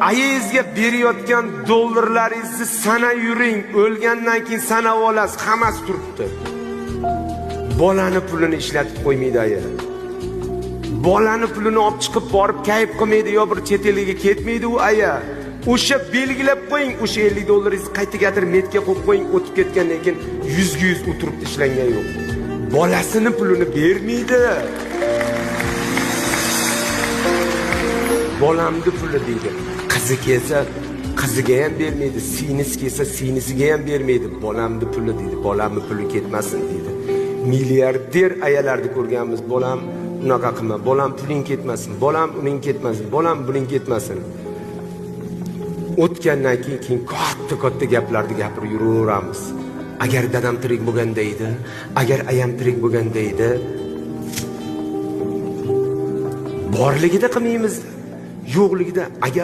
ayingizga berayotgan dollarlaringizni sana yuring, o'lgandan keyin sanab olasiz, hammasi turibdi. Bolani pulini ishlatib qo'ymaydi aya. Bolani pulini olib chiqib borib kayf qilmaydi, yo bir chet elga ketmaydi u aya. O'sha belgilab qo'ying, o'sha 50 dollaringizni qayta gatirib metga qo'yib qo'ying, o'tib ketgandan keyin 100 ga 100 o'tiribdi, ishlangan yo'q. Bolasini pulini bermaydi. Bolamni puli deydi. Qizi kelsa qiziga ham bermaydi, sinisi kelsa sinisiga ham bermaydi. Bolamni puli deydi. Bolamni puli ketmasin deydi. Milliarder ayalarni ko'rganmiz. Bolam unaqa qilma, bolam puling ketmasin, bolam uning ketmasin, bolam buning ketmasin. O'tgandan keyin katta gaplarni gapirib yuraveramiz. Agar dadam tirik bo'lganda edi, agar ayam tirik bo'lganda edi, borligida qilmaymiz, yo'qligida agar